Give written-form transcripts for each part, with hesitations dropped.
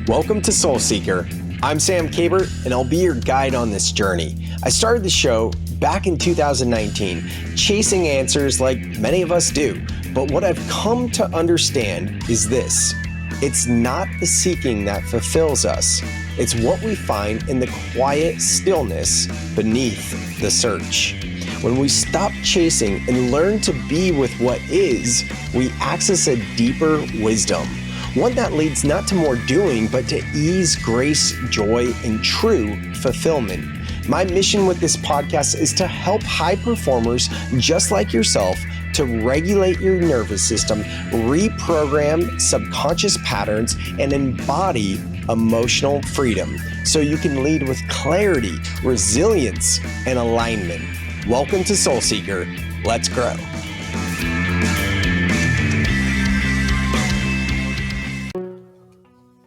Welcome to Soul Seeker. I'm Sam Kabert, and I'll be your guide on this journey. I started the show back in 2019, chasing answers like many of us do. But what I've come to understand is this: it's not the seeking that fulfills us. It's what we find in the quiet stillness beneath the search. When we stop chasing and learn to be with what is, we access a deeper wisdom. One that leads not to more doing, but to ease, grace, joy, and true fulfillment. My mission with this podcast is to help high performers just like yourself to regulate your nervous system, reprogram subconscious patterns, and embody emotional freedom so you can lead with clarity, resilience, and alignment. Welcome to Soul Seeker. Let's grow.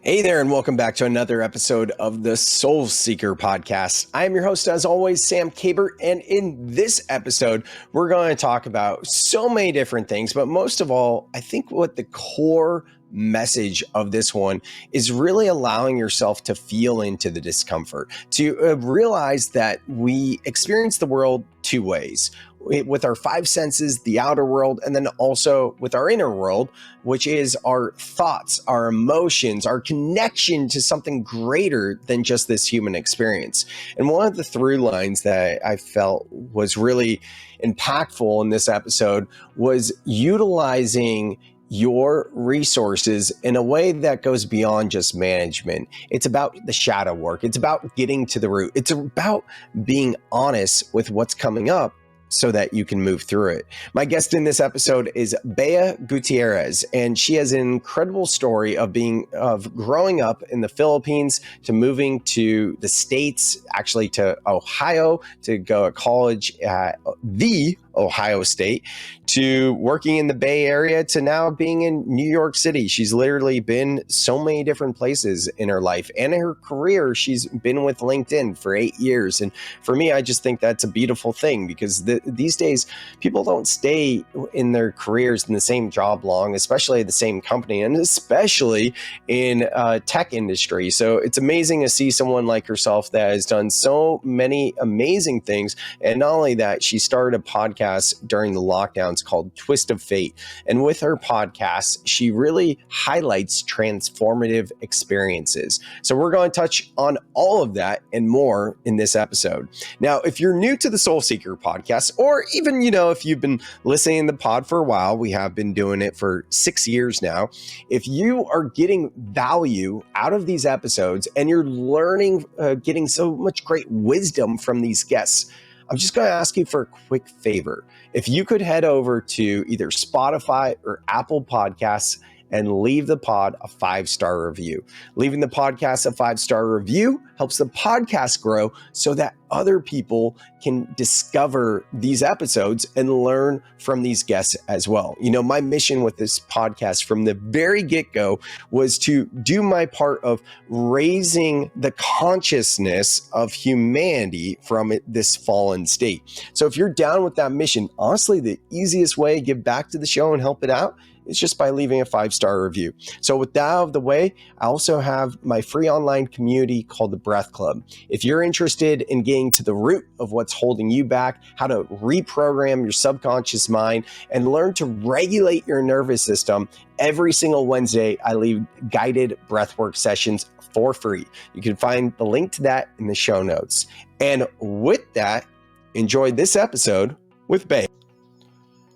Hey there, and welcome back to another episode of the Soul Seeker podcast. I am your host, as always, Sam Kabert, and in this episode, we're going to talk about so many different things, but most of all, I think what the core message of this one is really allowing yourself to feel into the discomfort, to realize that we experience the world two ways. With our five senses, the outer world, and then also with our inner world, which is our thoughts, our emotions, our connection to something greater than just this human experience. And one of the through lines that I felt was really impactful in this episode was utilizing your resources in a way that goes beyond just management. It's about the shadow work. It's about getting to the root. It's about being honest with what's coming up so that you can move through it. My guest in this episode is Bea Gutierrez, and she has an incredible story of growing up in the Philippines to moving to the States, actually to Ohio to go to college at the Ohio State, to working in the Bay Area, to now being in New York City. She's literally been so many different places in her life and in her career. She's been with LinkedIn for 8 years. And for me, I just think that's a beautiful thing because these days people don't stay in their careers in the same job long, especially the same company, and especially in tech industry. So it's amazing to see someone like herself that has done so many amazing things. And not only that, she started a podcast during the lockdowns called Twist of Fate. And with her podcast, she really highlights transformative experiences. So we're going to touch on all of that and more in this episode. Now, if you're new to the Soul Seeker podcast, or even, if you've been listening to the pod for a while, we have been doing it for 6 years now. If you are getting value out of these episodes and you're learning, getting so much great wisdom from these guests, I'm just going to ask you for a quick favor. If you could head over to either Spotify or Apple Podcasts and leave the pod a 5-star review. Leaving the podcast a 5-star review helps the podcast grow so that other people can discover these episodes and learn from these guests as well. My mission with this podcast from the very get-go was to do my part of raising the consciousness of humanity from this fallen state. So if you're down with that mission, honestly, the easiest way to give back to the show and help it out is just by leaving a 5-star review. So with that out of the way, I also have my free online community called the Breath Club. If you're interested in getting to the root of what's holding you back, how to reprogram your subconscious mind, and learn to regulate your nervous system, every single Wednesday, I leave guided breathwork sessions for free. You can find the link to that in the show notes. And with that, enjoy this episode with Bea.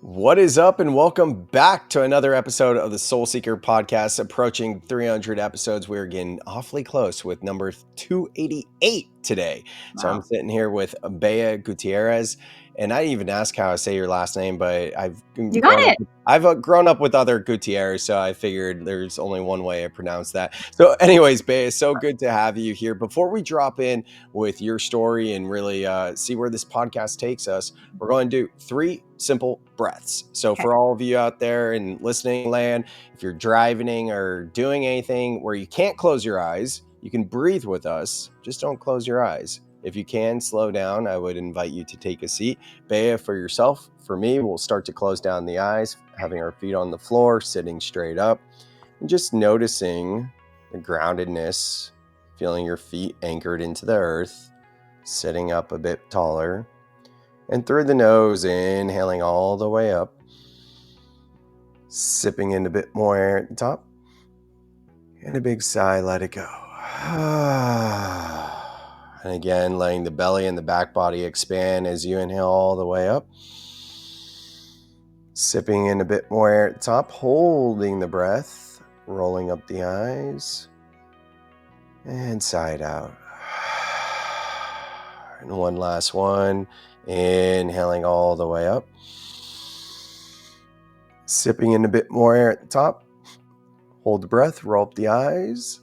What is up, and welcome back to another episode of the Soul Seeker podcast. Approaching 300 episodes. We're getting awfully close with number 288 today. Wow. So I'm sitting here with Bea Gutierrez, and I didn't even ask how I say your last name, but I've grown up with other Gutierrez, so I figured there's only one way to pronounce that. So anyways, Bea, it's so good to have you here. Before we drop in with your story and really see where this podcast takes us, we're going to do 3 simple breaths. So for all of you out there in listening land, if you're driving or doing anything where you can't close your eyes, you can breathe with us. Just don't close your eyes. If you can slow down, I would invite you to take a seat. Bea, for yourself, for me, we'll start to close down the eyes, having our feet on the floor, sitting straight up, and just noticing a groundedness, feeling your feet anchored into the earth, sitting up a bit taller. And through the nose, inhaling all the way up, sipping in a bit more air at the top, and a big sigh, let it go. And again, letting the belly and the back body expand as you inhale all the way up. Sipping in a bit more air at the top, holding the breath, rolling up the eyes, and sigh it out. And one last one, inhaling all the way up. Sipping in a bit more air at the top, hold the breath, roll up the eyes,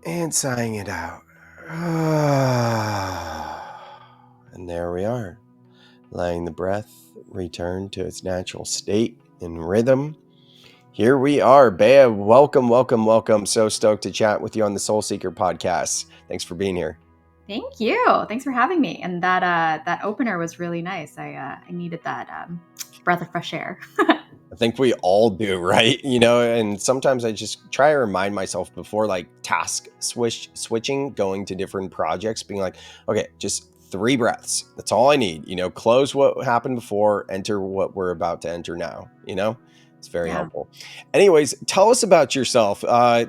and sighing it out. And there we are, letting the breath return to its natural state and rhythm. Here we are. Bea, welcome, welcome, welcome. So stoked to chat with you on the Soul Seeker podcast. Thanks for being here. Thank you. Thanks for having me. And that opener was really nice. I needed that breath of fresh air. I think we all do, right? And sometimes I just try to remind myself before like task switching, going to different projects, being like, okay, just 3 breaths. That's all I need. Close what happened before, enter what we're about to enter now. It's very helpful. Anyways, tell us about yourself.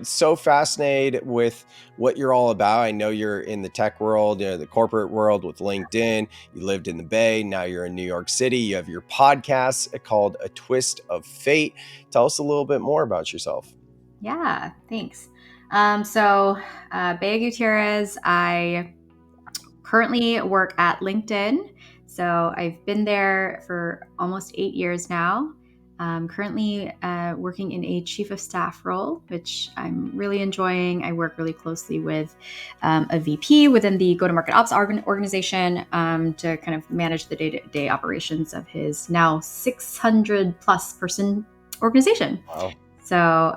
So fascinated with what you're all about. I know you're in the tech world, the corporate world with LinkedIn. You lived in the Bay. Now you're in New York City. You have your podcast called A Twist of Fate. Tell us a little bit more about yourself. Yeah, thanks. Bea Gutierrez, I currently work at LinkedIn. So I've been there for almost 8 years now. Currently working in a chief of staff role, which I'm really enjoying. I work really closely with a VP within the go-to-market ops organization to kind of manage the day-to-day operations of his now 600 plus person organization. Wow. So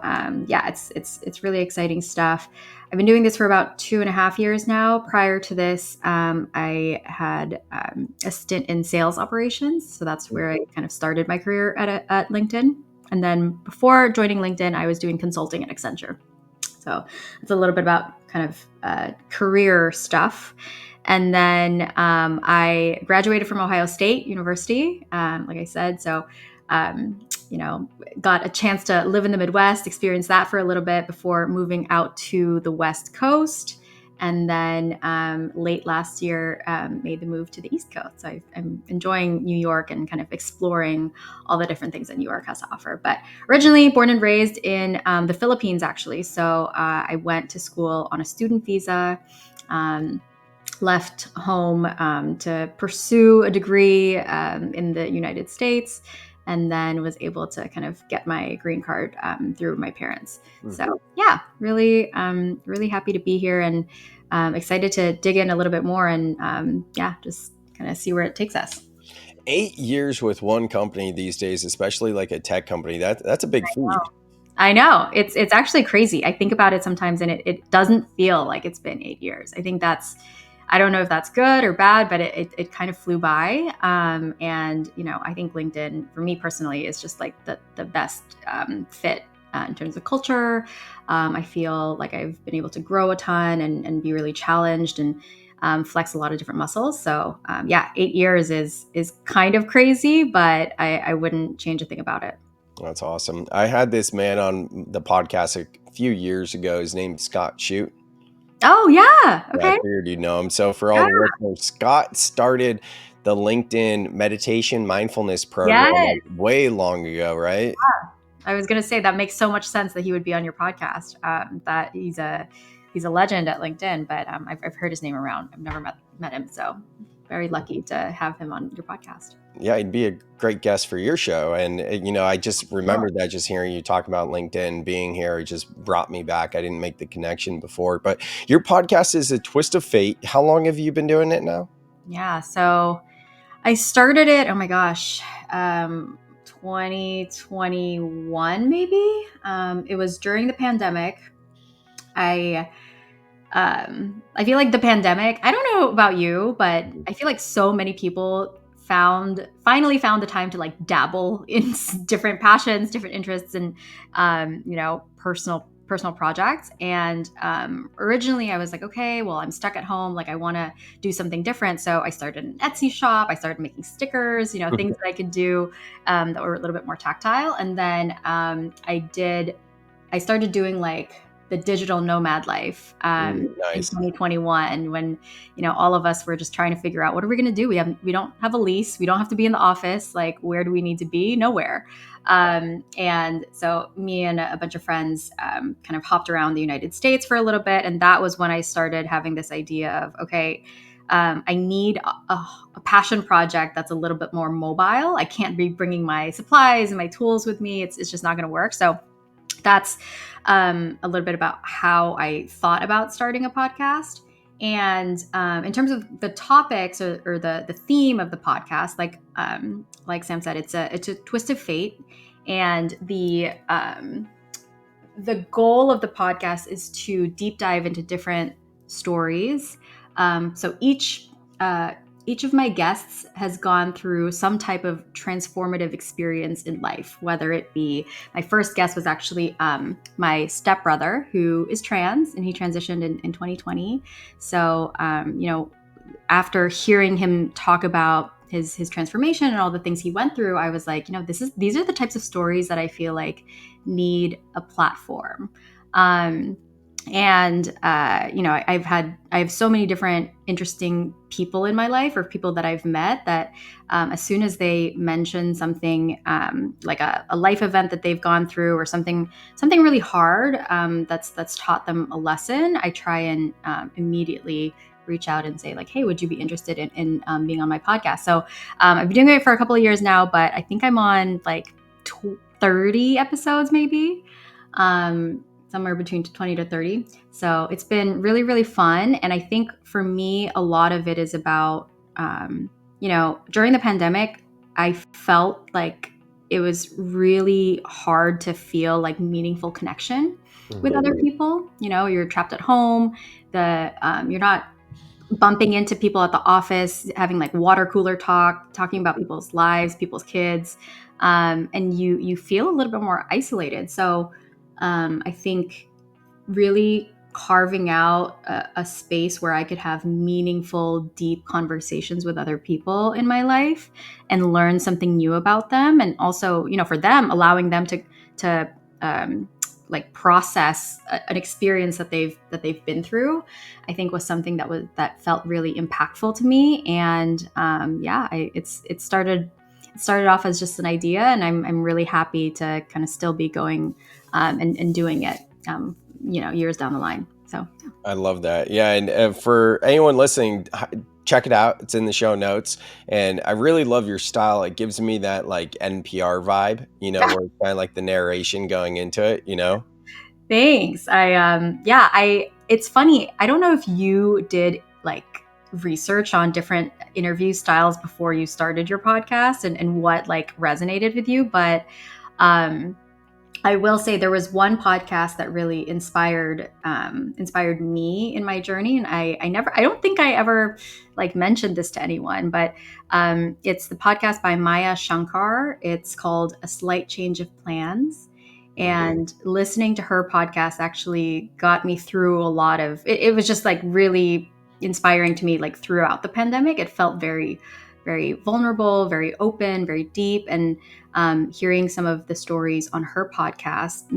it's really exciting stuff. I've been doing this for about 2.5 years now. Prior to this, I had a stint in sales operations. So that's where I kind of started my career at LinkedIn. And then before joining LinkedIn, I was doing consulting at Accenture. So it's a little bit about kind of career stuff. And then I graduated from Ohio State University, like I said. So got a chance to live in the Midwest, experience that for a little bit before moving out to the West Coast. And then late last year, made the move to the East Coast. So I'm enjoying New York and kind of exploring all the different things that New York has to offer. But originally born and raised in the Philippines, actually. So I went to school on a student visa. Left home to pursue a degree in the United States, and then was able to kind of get my green card through my parents. Mm-hmm. So yeah, really happy to be here and excited to dig in a little bit more and just kind of see where it takes us. 8 years with one company these days, especially like a tech company, that's a big feat. I know. It's actually crazy. I think about it sometimes and it doesn't feel like it's been 8 years. I don't know if that's good or bad, but it kind of flew by. And, I think LinkedIn, for me personally, is just like the best fit in terms of culture. I feel like I've been able to grow a ton and be really challenged and flex a lot of different muscles. So 8 years is kind of crazy, but I wouldn't change a thing about it. That's awesome. I had this man on the podcast a few years ago. His name's Scott Shute. Oh, yeah. Okay. I figured you'd know him. So for all the listeners, Scott started the LinkedIn meditation mindfulness program like way long ago, right? Yeah. I was going to say that makes so much sense that he would be on your podcast, that he's a legend at LinkedIn, but I've heard his name around. I've never met him. So very lucky to have him on your podcast. Yeah, he'd be a great guest for your show. And, I just remembered that just hearing you talk about LinkedIn being here, it just brought me back. I didn't make the connection before, but your podcast is A Twist of Fate. How long have you been doing it now? Yeah, so I started it, oh my gosh, 2021 maybe. It was during the pandemic. I feel like the pandemic, I don't know about you, but I feel like so many people finally found the time to like dabble in different passions, different interests, and personal personal project. And originally I was like, okay, well, I'm stuck at home. Like I want to do something different. So I started an Etsy shop. I started making stickers, things that I could do that were a little bit more tactile. And then I started doing like the digital nomad life in Nice. 2021 when, all of us were just trying to figure out what are we going to do? We don't have a lease. We don't have to be in the office. Like, where do we need to be? Nowhere. And so me and a bunch of friends kind of hopped around the United States for a little bit. And that was when I started having this idea of, okay, I need a passion project that's a little bit more mobile. I can't be bringing my supplies and my tools with me. It's just not going to work. So that's a little bit about how I thought about starting a podcast. And in terms of the topics or the theme of the podcast, like Sam said, it's a twist of fate, and the goal of the podcast is to deep dive into different stories. So each of my guests has gone through some type of transformative experience in life, whether it be my first guest was actually my stepbrother, who is trans, and he transitioned in 2020. So, after hearing him talk about his transformation and all the things he went through, I was like, these are the types of stories that I feel like need a platform. I have so many different interesting people in my life, or people that I've met, that as soon as they mention something like a life event that they've gone through, or something really hard that's taught them a lesson, I try and immediately reach out and say like, hey, would you be interested in being on my podcast? So I've been doing it for a couple of years now, but I think I'm on like 30 episodes maybe. Somewhere between 20 to 30. So it's been really, really fun. And I think for me, a lot of it is about, during the pandemic, I felt like it was really hard to feel like meaningful connection with other people. You're trapped at home. You're not bumping into people at the office, having like water cooler talking about people's lives, people's kids. And you feel a little bit more isolated. So I think really carving out a space where I could have meaningful, deep conversations with other people in my life and learn something new about them. And also, for them, allowing them to like process an experience that they've been through, I think was something that felt really impactful to me. And it started off as just an idea, and I'm really happy to kind of still be going and doing it, years down the line. So I love that. Yeah. And for anyone listening, check it out. It's in the show notes. And I really love your style. It gives me that like NPR vibe, where it's kind of like the narration going into it, Thanks. It's funny. I don't know if you did like research on different interview styles before you started your podcast and what like resonated with you, but I will say there was one podcast that really inspired me in my journey, and I don't think I ever like mentioned this to anyone, but it's the podcast by Maya Shankar. It's called A Slight Change of Plans, and listening to her podcast actually got me through a lot of it. It was just like really inspiring to me. Like throughout the pandemic, it felt very, very vulnerable, very open, very deep, and hearing some of the stories on her podcast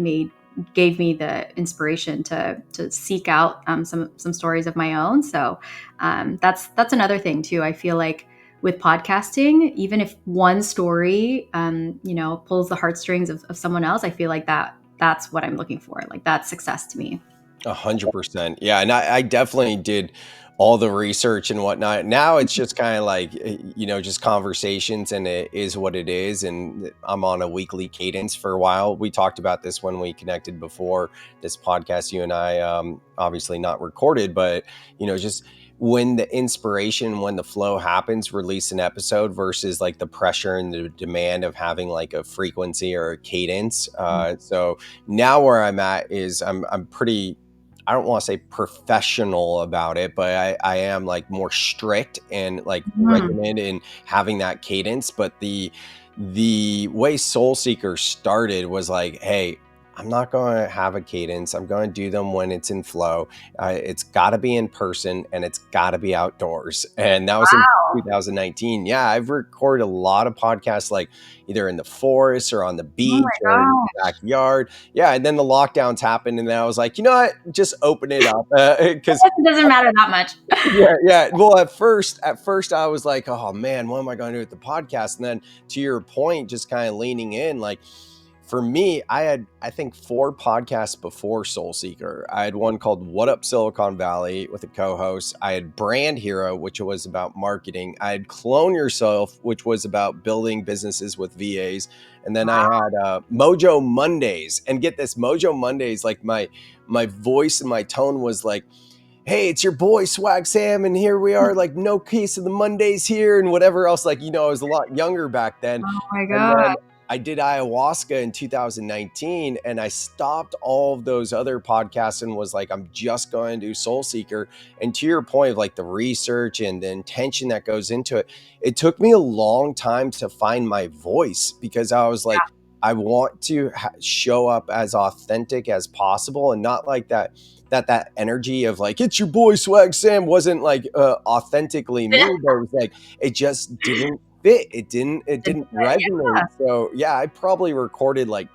gave me the inspiration to seek out some stories of my own. So that's another thing too. I feel like with podcasting, even if one story pulls the heartstrings of someone else, I feel like that's what I'm looking for. Like that's success to me. 100%. Yeah. And I definitely did all the research and whatnot. Now it's just kind of like, just conversations, and it is what it is. And I'm on a weekly cadence for a while. We talked about this when we connected before this podcast, you and I, obviously not recorded, but, just when the inspiration, when the flow happens, release an episode versus like the pressure and the demand of having like a frequency or a cadence. So now where I'm at is I'm pretty, I don't want to say professional about it, but I am like more strict and like regimented in having that cadence. But the way Soul Seeker started was like, hey, I'm not going to have a cadence. I'm going to do them when it's in flow. It's got to be in person and it's got to be outdoors. And that was in Wow. 2019. Yeah, I've recorded a lot of podcasts, like either in the forest or on the Oh my beach or in the gosh. backyard. Yeah, and then the lockdowns happened, and then I was like, you know what, just open it up, because It doesn't matter that much. yeah. Well, at first I was like, oh man, what am I going to do with the podcast? And then to your point, just kind of leaning in, like for me, I had, I think, 4 podcasts before Soul Seeker. I had one called What Up Silicon Valley with a co-host. I had Brand Hero, which was about marketing. I had Clone Yourself, which was about building businesses with VAs. And then I had Mojo Mondays. And get this, Mojo Mondays, like my voice and my tone was like, hey, it's your boy Swag Sam, and here we are, like no case of the Mondays here, and whatever else. Like, I was a lot younger back then. Oh my And god. then I did ayahuasca in 2019, and I stopped all of those other podcasts and was like, I'm just going to do Soul Seeker. And to your point of like the research and the intention that goes into it, it took me a long time to find my voice, because I was like, I want to show up as authentic as possible, and not like that energy of like, it's your boy Swag Sam wasn't like authentically me, but it was like, it just didn't fit. It didn't resonate. So yeah, I probably recorded like,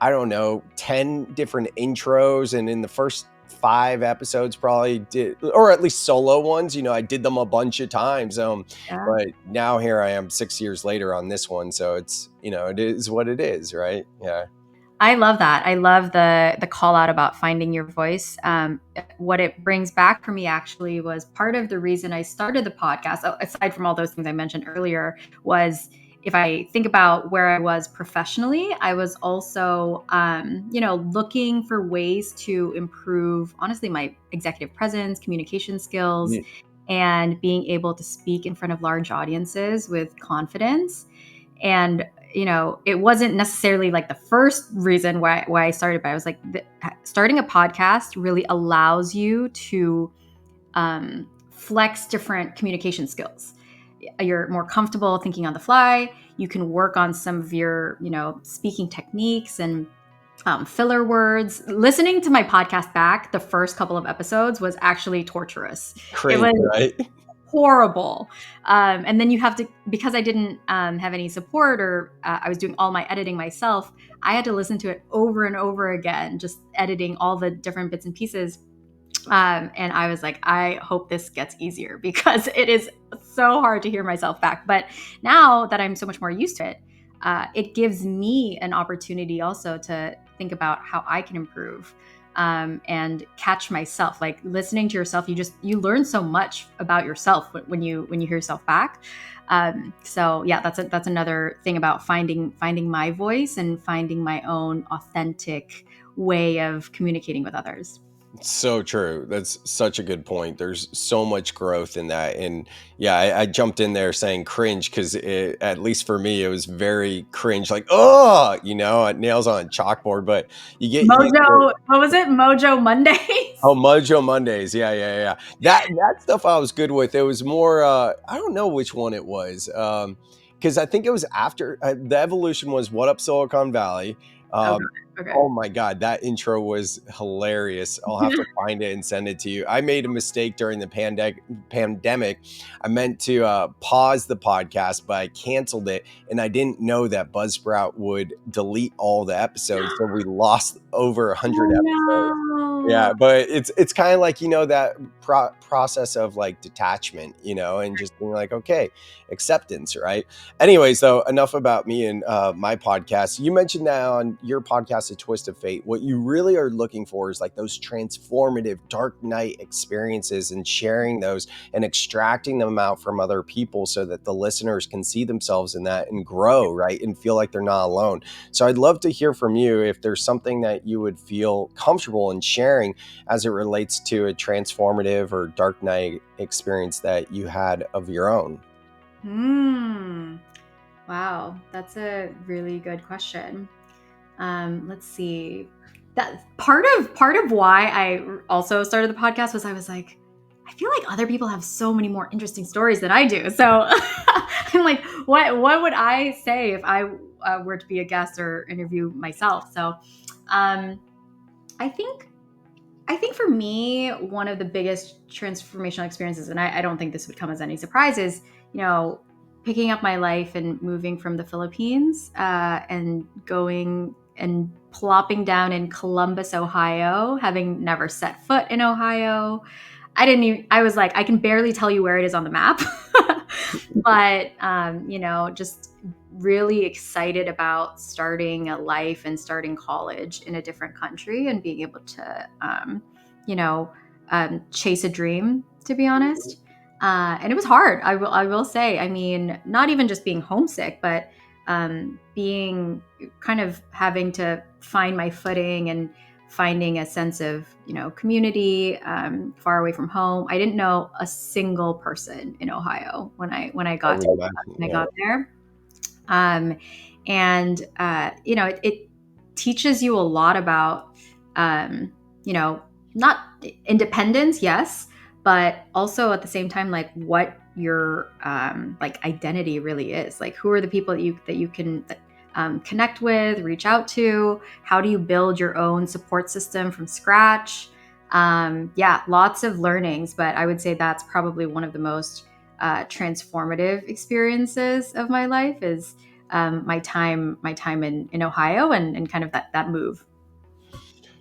I don't know, 10 different intros, and in the first 5 episodes probably did, or at least solo ones, I did them a bunch of times. Yeah. But now here I am 6 years later on this one, so it's, it is what it is, right? Yeah. I love that. I love the call out about finding your voice. What it brings back for me actually was part of the reason I started the podcast, aside from all those things I mentioned earlier, was if I think about where I was professionally, I was also, looking for ways to improve, honestly, my executive presence, communication skills, Mm. and being able to speak in front of large audiences with confidence. And it wasn't necessarily like the first reason why I started, but I was like, starting a podcast really allows you to flex different communication skills. You're more comfortable thinking on the fly. You can work on some of your, speaking techniques and filler words. Listening to my podcast back, the first couple of episodes was actually torturous. It Cringe, was right? horrible. And then you have to, because I didn't have any support, or I was doing all my editing myself, I had to listen to it over and over again, just editing all the different bits and pieces. And I was like, I hope this gets easier because it is so hard to hear myself back. But now that I'm so much more used to it, it gives me an opportunity also to think about how I can improve, and catch myself. Like listening to yourself, you learn so much about yourself when you hear yourself back. So yeah, that's another thing about finding my voice and finding my own authentic way of communicating with others. So true. That's such a good point. There's so much growth in that. And yeah, I jumped in there saying cringe because, at least for me, it was very cringe, like, oh, nails on a chalkboard. But you get used to it. Mojo, what was it? Mojo Oh, Mondays? Mojo Mondays. Yeah, yeah, yeah. That stuff I was good with. It was more, I don't know which one it was. Because I think it was after, the evolution was What Up Silicon Valley. Oh Um, god. Okay. oh my God, that intro was hilarious. I'll have to find it and send it to you. I made a mistake during the pandemic. I meant to pause the podcast, but I canceled it, and I didn't know that Buzzsprout would delete all the episodes, so we lost over 100 episodes. Oh Yeah, but it's kind of like, that process of like detachment, and just being like, okay, acceptance, right? Anyways, though, enough about me and my podcast. You mentioned that on your podcast, A Twist of Fate, what you really are looking for is like those transformative dark night experiences, and sharing those and extracting them out from other people so that the listeners can see themselves in that and grow, right? And feel like they're not alone. So I'd love to hear from you if there's something that you would feel comfortable in sharing as it relates to a transformative or dark night experience that you had of your own. Hmm. Wow, that's a really good question. Let's see. That part of why I also started the podcast was I was like, I feel like other people have so many more interesting stories than I do. So I'm like, what would I say if I were to be a guest or interview myself? So I think I think for me, one of the biggest transformational experiences, and I don't think this would come as any surprise, is, picking up my life and moving from the Philippines and going and plopping down in Columbus, Ohio, having never set foot in Ohio. I was like, I can barely tell you where it is on the map. But, just really excited about starting a life and starting college in a different country and being able to, you know, chase a dream, to be honest. And it was hard. I will say, I mean, not even just being homesick, but being kind of having to find my footing and finding a sense of, community, far away from home. I didn't know a single person in Ohio when I I got would imagine, when I yeah. got there. Um, and it teaches you a lot about, you know, not independence, yes, but also at the same time, like what your like identity really is. Like, who are the people that you can connect with, reach out to? How do you build your own support system from scratch? Yeah, lots of learnings, but I would say that's probably one of the most transformative experiences of my life is my time in Ohio and kind of that move.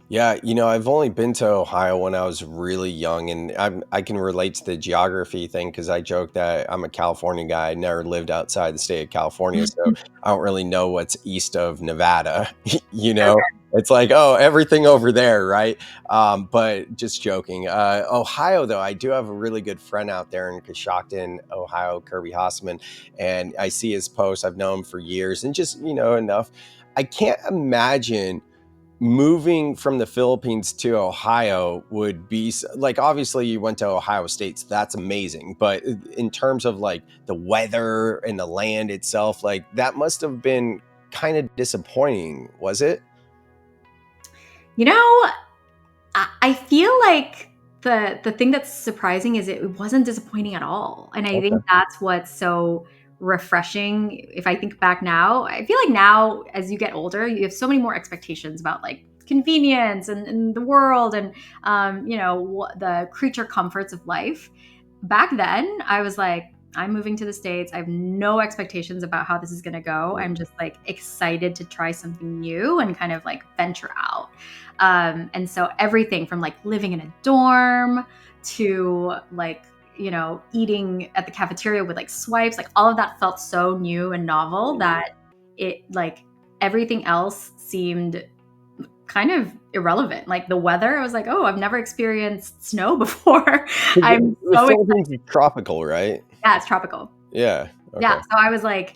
Yeah, I've only been to Ohio when I was really young, and I can relate to the geography thing because I joke that I'm a California guy. I never lived outside the state of California, so I don't really know what's east of Nevada. you know, Okay. it's like, oh, everything over there, right? But just joking. Ohio, though, I do have a really good friend out there in Coshocton, Ohio, Kirby Hossman, and I see his posts. I've known him for years, and just enough. I can't imagine moving from the Philippines to Ohio would be like, obviously you went to Ohio State, so that's amazing. But in terms of like the weather and the land itself, like that must have been kind of disappointing, was it? You know, I feel like the thing that's surprising is it wasn't disappointing at all. And I Okay. think that's what's so refreshing. If I think back now, I feel like now as you get older, you have so many more expectations about like convenience and the world and the creature comforts of life. Back then, I was like, I'm moving to the States. I have no expectations about how this is going to go. I'm just like excited to try something new and kind of like venture out. And so everything from like living in a dorm to like, eating at the cafeteria with like swipes, like all of that felt so new and novel that it like everything else seemed kind of irrelevant. Like the weather, I was like, oh, I've never experienced snow before. 'Cause I'm the so excited. Philippines is tropical, right? Yeah, it's tropical. Yeah. Yeah. Okay. So I was like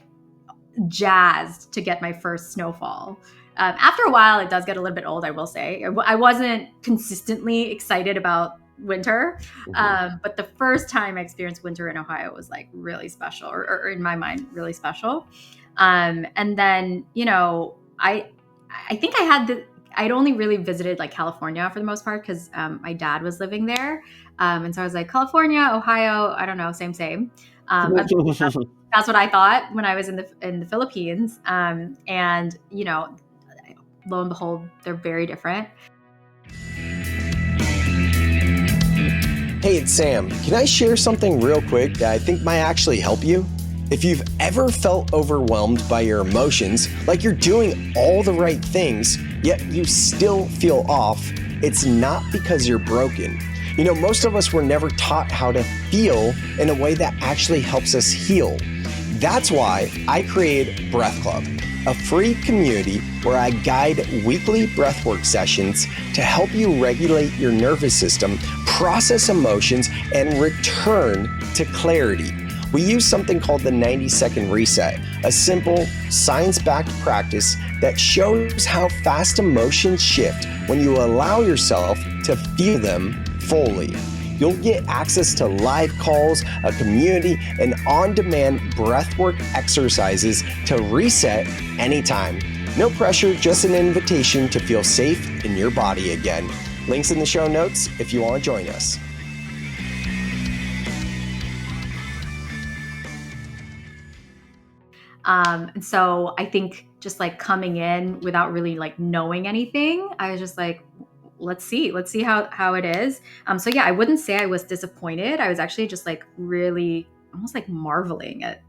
jazzed to get my first snowfall. After a while, it does get a little bit old, I will say. I wasn't consistently excited about winter, Mhm. but the first time I experienced winter in Ohio was like really special, or in my mind, really special. And then, I think I'd only really visited like California for the most part because my dad was living there. And so I was like, California, Ohio, I don't know, same, same. At least that's what I thought when I was in the Philippines. And lo and behold, they're very different. Hey, it's Sam. Can I share something real quick that I think might actually help you? If you've ever felt overwhelmed by your emotions, like you're doing all the right things, yet you still feel off, it's not because you're broken. Most of us were never taught how to feel in a way that actually helps us heal. That's why I created Breath Club, a free community where I guide weekly breathwork sessions to help you regulate your nervous system, process emotions, and return to clarity. We use something called the 90-second reset, a simple, science-backed practice that shows how fast emotions shift when you allow yourself to feel them fully. You'll get access to live calls, a community, and on-demand breathwork exercises to reset anytime. No pressure, just an invitation to feel safe in your body again. Links in the show notes if you want to join us. And so I think just like coming in without really like knowing anything. I was just like, let's see how it is. So yeah, I wouldn't say I was disappointed. I was actually just like really almost like marveling at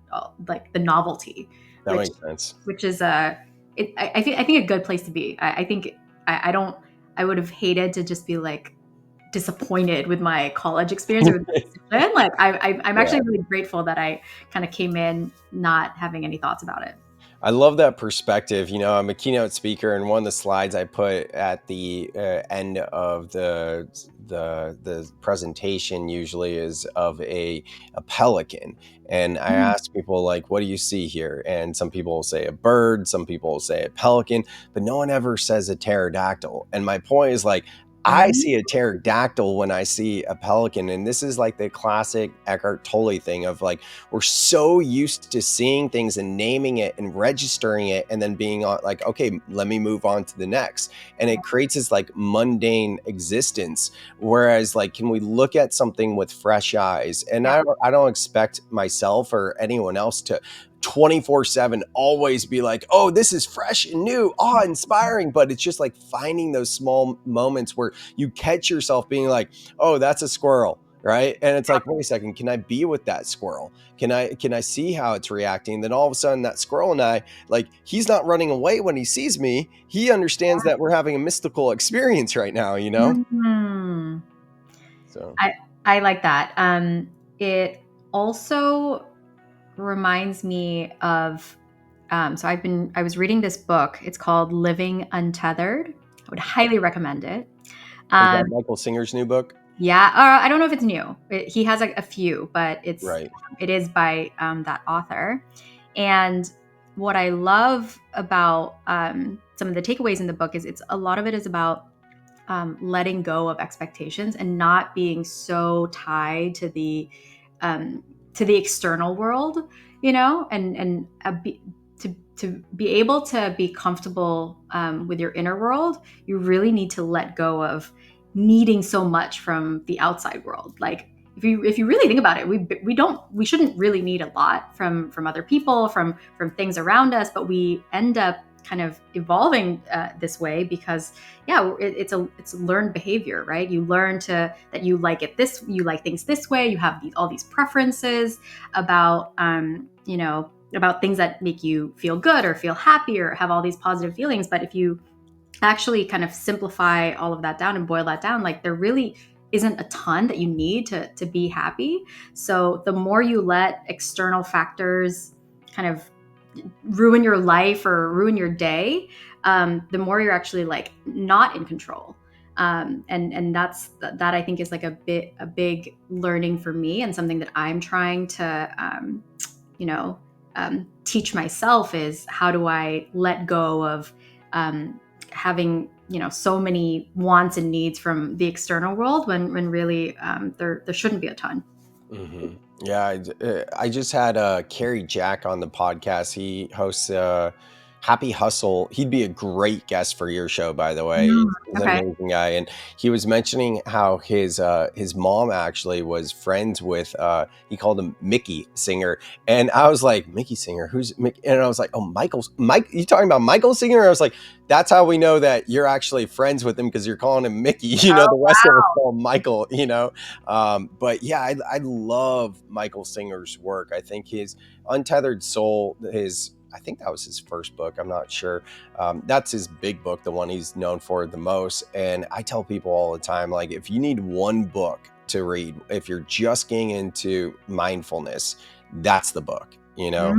like the novelty, That which makes sense. is I think a good place to be. I think I don't I would have hated to just be like disappointed with my college experience or with my decision. Like I'm Yeah. actually really grateful that I kind of came in not having any thoughts about it. I love that perspective. You know, I'm a keynote speaker, and one of the slides I put at the end of the presentation usually is of a pelican, and I Mm. ask people like, "What do you see here?" And some people will say a bird, some people will say a pelican, but no one ever says a pterodactyl. And my point is like, I Mm. see a pterodactyl when I see a pelican, and this is like the classic Eckhart Tolle thing of like, we're so used to seeing things and naming it and registering it and then being like, okay, let me move on to the next. And it creates this like mundane existence. Whereas like, can we look at something with fresh eyes? And Yeah. I don't expect myself or anyone else to 24/7 always be like, oh, this is fresh and new, awe-inspiring. But it's just like finding those small moments where you catch yourself being like, oh, that's a squirrel. Right. And it's like, wait a second, can I be with that squirrel? Can I see how it's reacting? Then all of a sudden that squirrel and I, like, he's not running away when he sees me. He understands that we're having a mystical experience right now, you know? Mhm. So I like that. It also reminds me of I was reading this book. It's called Living Untethered. I would highly recommend it. is that Um, Michael Singer's new book? yeah, I don't know if it's new. He has like a few, but Right. it is by that author. And what I love about some of the takeaways in the book is it's a lot of it is about letting go of expectations and not being so tied to the external world, you know, to be able to be comfortable with your inner world, you really need to let go of needing so much from the outside world. Like if you really think about it, we shouldn't really need a lot from other people, from things around us, but we end up kind of evolving this way because it's a learned behavior, right? You learn that you you like things this way. You have all these preferences about about things that make you feel good or feel happy or have all these positive feelings. But if you actually kind of simplify all of that down and boil that down, like there really isn't a ton that you need to be happy. So the more you let external factors kind of ruin your life or ruin your day, the more you're actually like not in control. And that I think is like a big learning for me and something that I'm trying to you know teach myself is how do I let go of having so many wants and needs from the external world when really there shouldn't be a ton. Hmm. Yeah, I just had Carrie Jack on the podcast. He hosts Happy Hustle. He'd be a great guest for your show, by the way. Mm, He's an okay. amazing guy, and he was mentioning how his mom actually was friends with he called him Mickey Singer, and I was like, Mickey Singer, who's Mickey? And I was like, oh, Mike. You talking about Michael Singer? I was like, that's how we know that you're actually friends with him because you're calling him Mickey. You know, the rest of us call him Michael. You know. But yeah, I love Michael Singer's work. I think his Untethered Soul, I think that was his first book. I'm not sure. That's his big book, the one he's known for the most. And I tell people all the time, like, if you need one book to read, if you're just getting into mindfulness, that's the book, you know?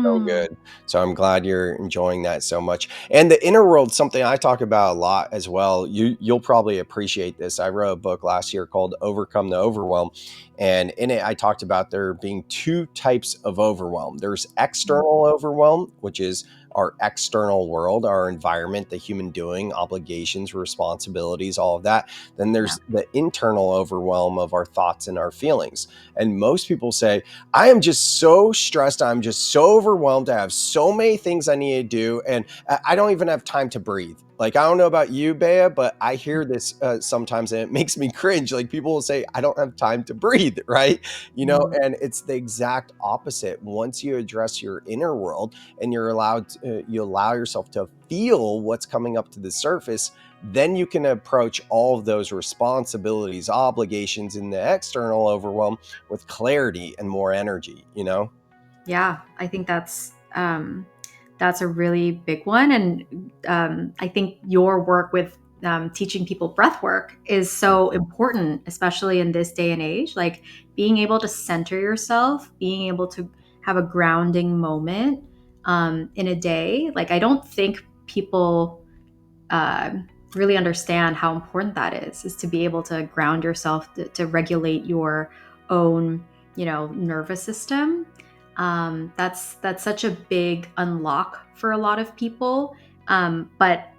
So Mm. good. So I'm glad you're enjoying that so much. And the inner world, something I talk about a lot as well. You'll probably appreciate this. I wrote a book last year called Overcome the Overwhelm. And in it, I talked about there being two types of overwhelm. There's external overwhelm, which is our external world, our environment, the human doing, obligations, responsibilities, all of that. Then Yeah. there's the internal overwhelm of our thoughts and our feelings. And most people say, I am just so stressed. I'm just so overwhelmed. I have so many things I need to do. And I don't even have time to breathe. Like, I don't know about you, Bea, but I hear this sometimes and it makes me cringe. Like, people will say, I don't have time to breathe, right? Mhm. And it's the exact opposite. Once you address your inner world and you allow yourself to feel what's coming up to the surface, then you can approach all of those responsibilities, obligations in the external overwhelm with clarity and more energy. Yeah, I think that's a really big one, and I think your work with teaching people breath work is so important, especially in this day and age. Like being able to center yourself, being able to have a grounding moment in a day. Like I don't think people uh, really understand how important that is to be able to ground yourself, to regulate your own, nervous system. That's such a big unlock for a lot of people. But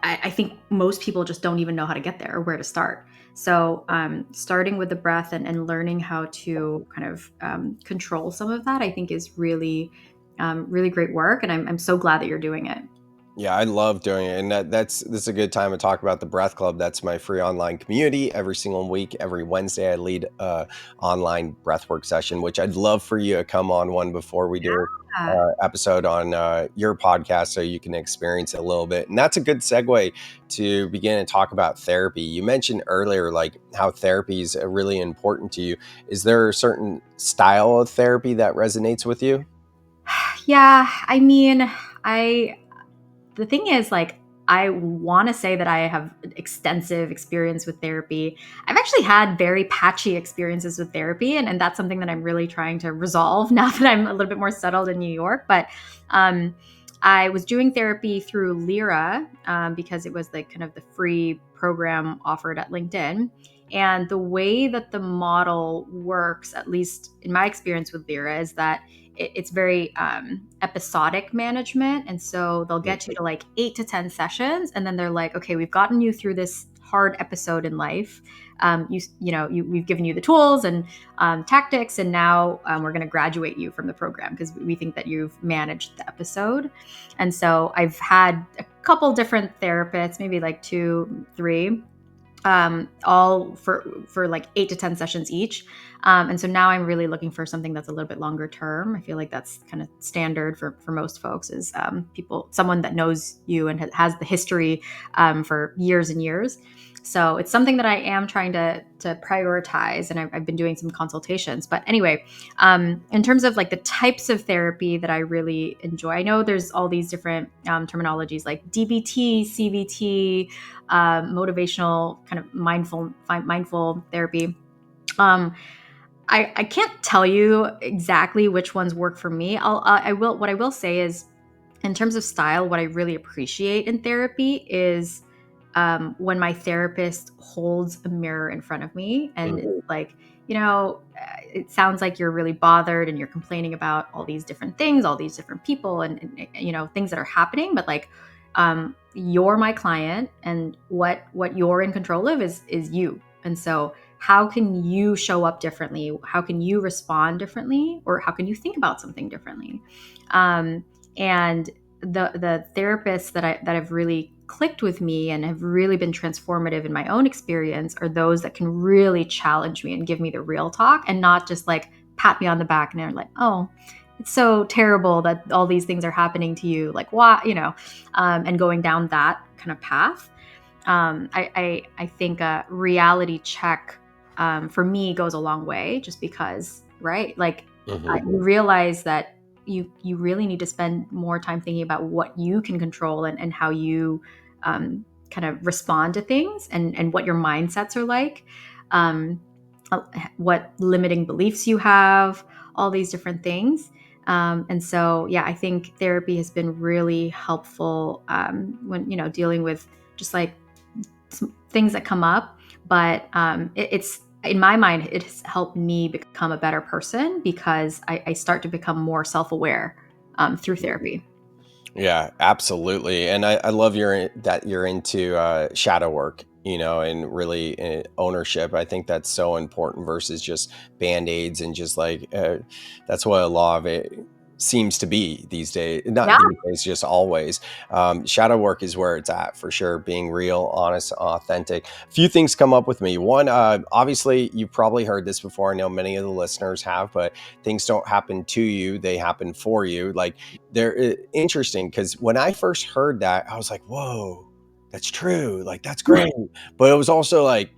I think most people just don't even know how to get there or where to start. So, starting with the breath and learning how to kind of control some of that, I think is really, really great work. And I'm so glad that you're doing it. Yeah, I love doing it. And this is a good time to talk about the Breath Club. That's my free online community. Every single week, every Wednesday, I lead a online breathwork session, which I'd love for you to come on one before we do Yeah. episode on your podcast so you can experience it a little bit. And that's a good segue to begin to talk about therapy. You mentioned earlier like how therapy is really important to you. Is there a certain style of therapy that resonates with you? Yeah, I mean, I the thing is, like, I want to say that I have extensive experience with therapy. I've actually had very patchy experiences with therapy, and that's something that I'm really trying to resolve now that I'm a little bit more settled in New York. But um, I was doing therapy through Lyra because it was like kind of the free program offered at LinkedIn. And the way that the model works, at least in my experience with Lyra, is that it's very episodic management. And so they'll get you to like 8 to 10 sessions, and then they're like, okay, we've gotten you through this hard episode in life. We've given you the tools and tactics, and now we're going to graduate you from the program because we think that you've managed the episode. And so I've had a couple different therapists, maybe like two, three, all for like 8 to 10 sessions each. And so now I'm really looking for something that's a little bit longer term. I feel like that's kind of standard for most folks is someone that knows you and has the history for years and years. So it's something that I am trying to prioritize, and I've been doing some consultations. But anyway, in terms of like the types of therapy that I really enjoy, I know there's all these different terminologies like DBT, CBT, motivational kind of mindful therapy. Um, I can't tell you exactly which ones work for me. What I will say is, in terms of style, what I really appreciate in therapy is when my therapist holds a mirror in front of me and it's like, it sounds like you're really bothered and you're complaining about all these different things, all these different people, and things that are happening. But like, you're my client, and what you're in control of is you. And so, how can you show up differently? How can you respond differently, or how can you think about something differently? And the therapists that have really clicked with me and have really been transformative in my own experience are those that can really challenge me and give me the real talk, and not just like pat me on the back and they're like, oh, it's so terrible that all these things are happening to you, like why, and going down that kind of path. I think a reality check for me goes a long way, just because, right? Like, Mhm. you realize that you really need to spend more time thinking about what you can control, and how you kind of respond to things, and what your mindsets are like, um, what limiting beliefs you have, all these different things. And so, yeah, I think therapy has been really helpful when dealing with just like some things that come up. But it's in my mind, it has helped me become a better person because I start to become more self-aware through therapy. Yeah, absolutely. And I love that you're into shadow work, and really ownership. I think that's so important versus just band-aids and just like that's what a lot of it. seems to be these days, not Yeah. these days, just always. Shadow work is where it's at for sure. Being real, honest, authentic. A few things come up with me. One, obviously, you've probably heard this before. I know many of the listeners have, but things don't happen to you; they happen for you. Like they're interesting because when I first heard that, I was like, "Whoa, that's true! Like that's great." But it was also like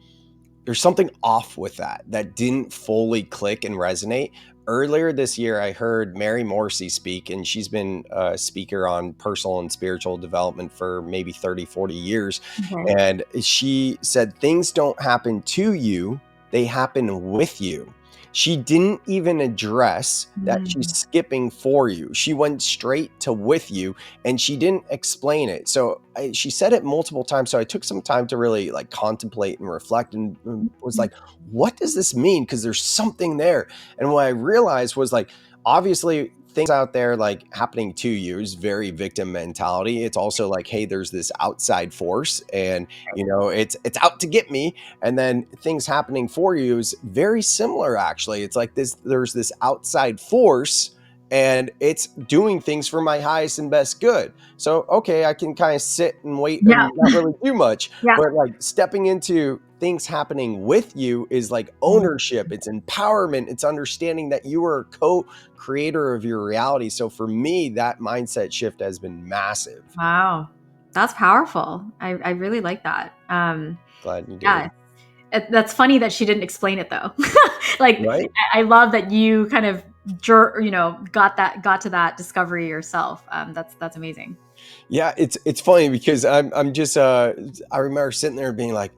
there's something off with that didn't fully click and resonate. Earlier this year, I heard Mary Morrissey speak, and she's been a speaker on personal and spiritual development for maybe 30, 40 years. Okay. And she said, things don't happen to you, they happen with you. She didn't even address that she's Mm. skipping for you. She went straight to with you and she didn't explain it. So she said it multiple times. So I took some time to really like contemplate and reflect and was like, what does this mean? Because there's something there. And what I realized was like, obviously, things out there like happening to you is very victim mentality. It's also like, hey, there's this outside force, and it's out to get me. And then things happening for you is very similar. Actually, it's like this. There's this outside force, and it's doing things for my highest and best good. So, okay, I can kind of sit and wait Yeah. and not really do much. Yeah. But like stepping into things happening with you is like ownership, it's empowerment, it's understanding that you are a co-creator of your reality. So for me, that mindset shift has been massive. Wow. That's powerful. I really like that. Glad you Yeah. did. That's funny that she didn't explain it though. Like Right? I love that you kind of got to that discovery yourself. That's amazing. Yeah, it's funny because I'm just I remember sitting there being like,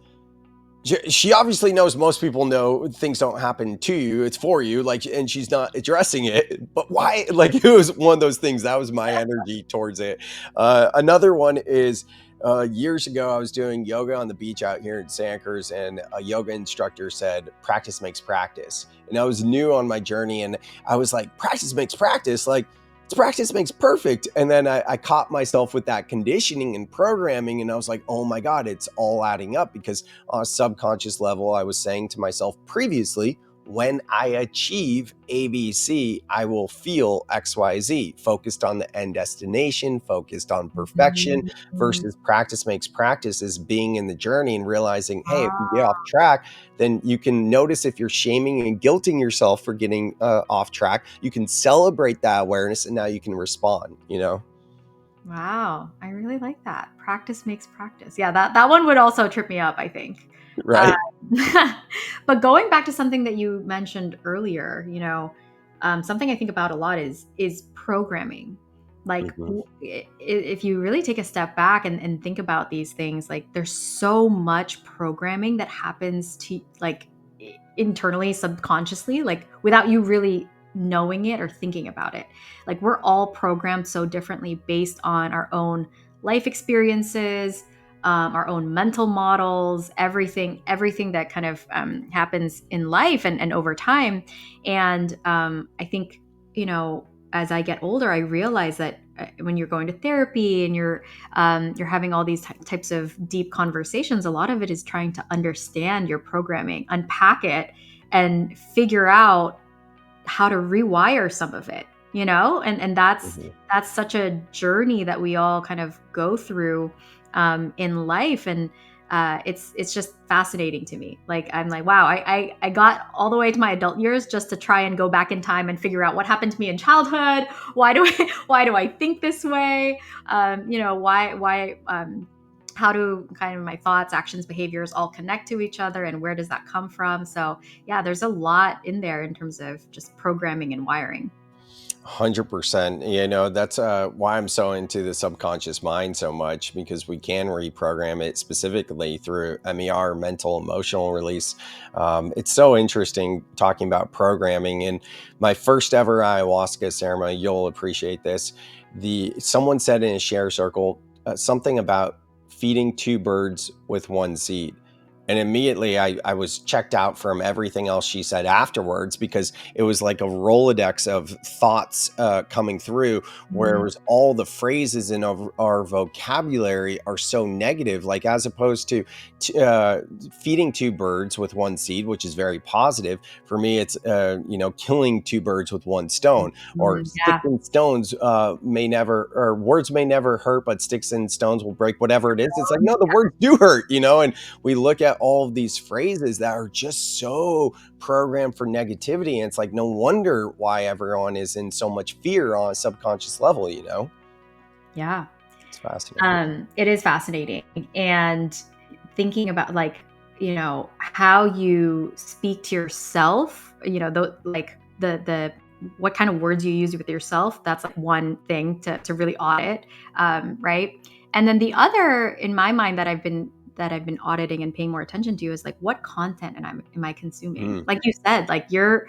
she obviously knows most people know things don't happen to you, it's for you, like, and she's not addressing it. But why? Like, it was one of those things. That was my energy towards it. Another one is years ago I was doing yoga on the beach out here in Sandhurst, and a yoga instructor said practice makes practice, and I was new on my journey, and I was like, practice makes practice, like practice makes perfect. And then I caught myself with that conditioning and programming, and I was like, oh my God, it's all adding up. Because on a subconscious level, I was saying to myself previously, when I achieve ABC, I will feel XYZ, focused on the end destination, focused on perfection, Mhm. versus practice makes practice is being in the journey and realizing, hey, if you get off Ah, track, then you can notice if you're shaming and guilting yourself for getting off track. You can celebrate that awareness, and now you can respond. wow. I really like that. Practice makes practice. Yeah, that one would also trip me up, I think. Uh, Right? but going back to something that you mentioned earlier, something I think about a lot is programming. Like Mhm. if you really take a step back and think about these things, like there's so much programming that happens to like internally, subconsciously, like without you really knowing it or thinking about it. Like we're all programmed so differently based on our own life experiences, our own mental models, everything that kind of happens in life and over time. And I think, as I get older, I realize that when you're going to therapy and you're having all these types of deep conversations, a lot of it is trying to understand your programming, unpack it, and figure out how to rewire some of it. And Mhm. that's such a journey that we all kind of go through in life. And it's just fascinating to me. Like I'm like, wow, I got all the way to my adult years just to try and go back in time and figure out what happened to me in childhood. Why do I think this way? Why how do kind of my thoughts, actions, behaviors all connect to each other, and where does that come from? So yeah, there's a lot in there in terms of just programming and wiring. 100%. That's why I'm so into the subconscious mind so much, because we can reprogram it specifically through MER, mental emotional release. It's so interesting talking about programming. And my first ever ayahuasca ceremony, you'll appreciate this. Someone said in a share circle something about feeding two birds with one seed. And immediately I was checked out from everything else she said afterwards, because it was like a Rolodex of thoughts coming through, Mhm. whereas all the phrases in our vocabulary are so negative, like as opposed to feeding two birds with one seed, which is very positive. For me, it's, killing two birds with one stone, or Yeah. sticks and stones may never, or words may never hurt, but sticks and stones will break, whatever it is. It's like, no, the words do hurt, and we look at all of these phrases that are just so programmed for negativity. And it's like, no wonder why everyone is in so much fear on a subconscious level. Yeah. It's fascinating. It is fascinating. And thinking about how you speak to yourself, the what kind of words you use with yourself, that's like one thing to really audit. Right. And then the other in my mind that I've been auditing and paying more attention to is like, what content am I consuming? Mm. Like you said, like you're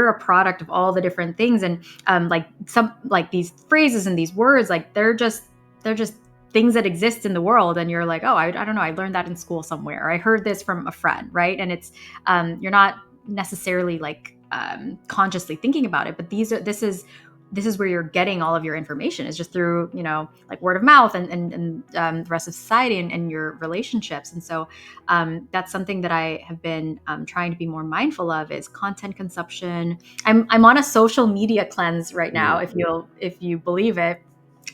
a product of all the different things. And like some like these phrases and these words, like they're just things that exist in the world, and you're like, oh, I don't know, I learned that in school somewhere, or I heard this from a friend, right? And it's you're not necessarily like consciously thinking about it, but this is where you're getting all of your information, is just through like word of mouth and the rest of society and your relationships. And so that's something that I have been trying to be more mindful of, is content consumption. I'm on a social media cleanse right now, Mm. if you believe it.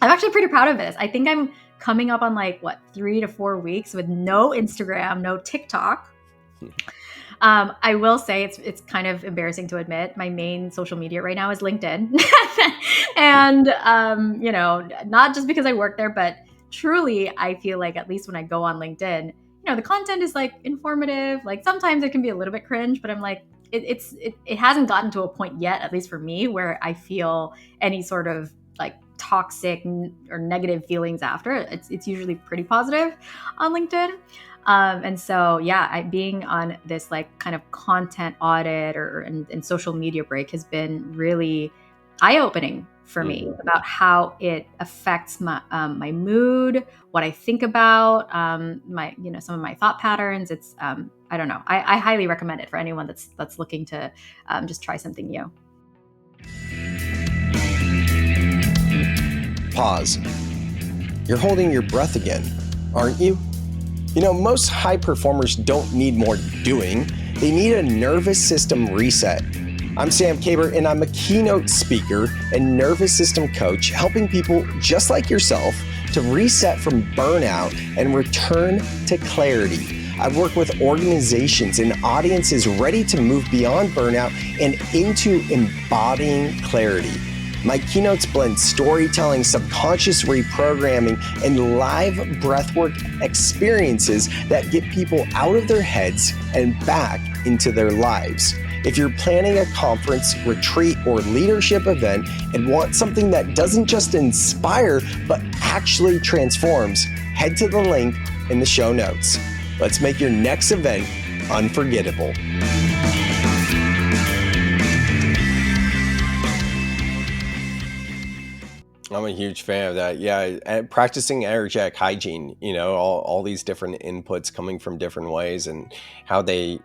I'm actually pretty proud of this. I think I'm coming up on like 3 to 4 weeks with no Instagram, no TikTok. I will say it's kind of embarrassing to admit, my main social media right now is LinkedIn, and not just because I work there, but truly I feel like, at least when I go on LinkedIn, the content is like informative. Like sometimes it can be a little bit cringe, but I'm like, it hasn't gotten to a point yet, at least for me, where I feel any sort of like toxic or negative feelings after. It's usually pretty positive on LinkedIn. And so, yeah, being on this like kind of content audit and social media break has been really eye-opening for me Mhm. about how it affects my mood, what I think about, my some of my thought patterns. It's I don't know. I highly recommend it for anyone that's looking to just try something new. Pause. You're holding your breath again, aren't you? Most high performers don't need more doing, they need a nervous system reset. I'm Sam Kaber, and I'm a keynote speaker and nervous system coach, helping people just like yourself to reset from burnout and return to clarity. I've worked with organizations and audiences ready to move beyond burnout and into embodying clarity. My keynotes blend storytelling, subconscious reprogramming, and live breathwork experiences that get people out of their heads and back into their lives. If you're planning a conference, retreat, or leadership event and want something that doesn't just inspire, but actually transforms, head to the link in the show notes. Let's make your next event unforgettable. I'm a huge fan of that. Yeah, and practicing energetic hygiene, all these different inputs coming from different ways, and how they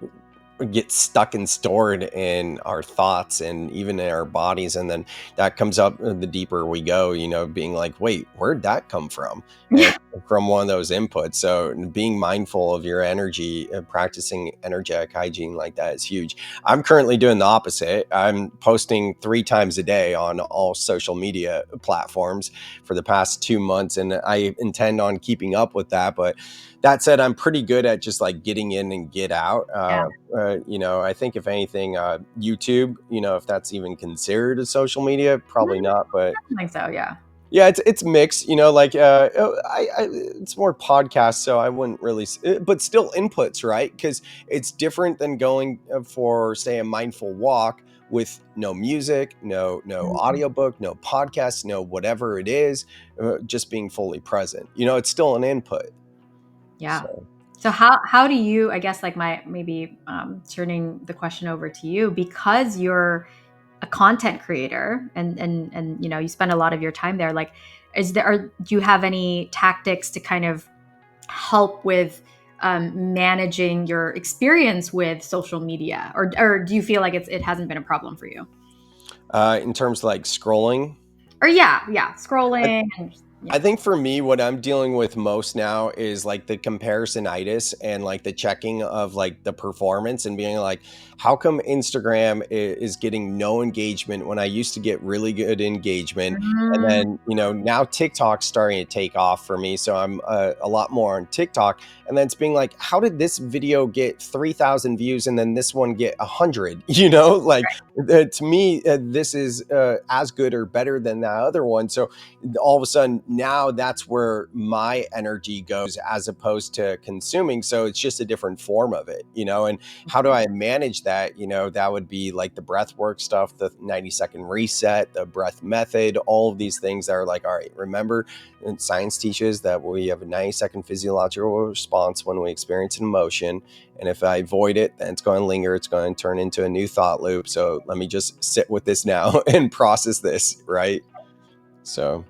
get stuck and stored in our thoughts and even in our bodies. And then that comes up the deeper we go, being like, wait, where'd that come from? And from one of those inputs. So being mindful of your energy and practicing energetic hygiene like that is huge. I'm currently doing the opposite. I'm posting 3 times a day on all social media platforms for the past 2 months, and I intend on keeping up with that. But that said, I'm pretty good at just like getting in and get out. Yeah, I think if anything, YouTube, if that's even considered a social media, probably not. But I think so. Yeah. yeah, it's mixed. Like it's more podcasts, so I wouldn't really, but still inputs, right? Because it's different than going for, say, a mindful walk with no music, no Mhm. audiobook, no podcast, no whatever it is, just being fully present. It's still an input. Yeah. So. So how do you, I guess, like, my maybe turning the question over to you, because you're a content creator and you spend a lot of your time there, like, do you have any tactics to kind of help with managing your experience with social media, or do you feel like it hasn't been a problem for you? In terms of like scrolling, Or yeah, I, scrolling and yeah. I think for me, what I'm dealing with most now is like the comparisonitis and like the checking of like the performance and being like, how come Instagram is getting no engagement when I used to get really good engagement? And Mm, then, now TikTok's starting to take off for me. So I'm a lot more on TikTok. And then it's being like, how did this video get 3,000 views and then this one get 100? Like to me, this is as good or better than that other one. So all of a sudden now that's where my energy goes as opposed to consuming, so it's just a different form of it, and how do I manage that? That would be like the breath work stuff, the 90-second reset, the breath method, all of these things that are like, all right, remember, and science teaches that we have a 90-second physiological response when we experience an emotion, and if I avoid it, then it's going to linger, it's going to turn into a new thought loop, so let me just sit with this now and process this, right? So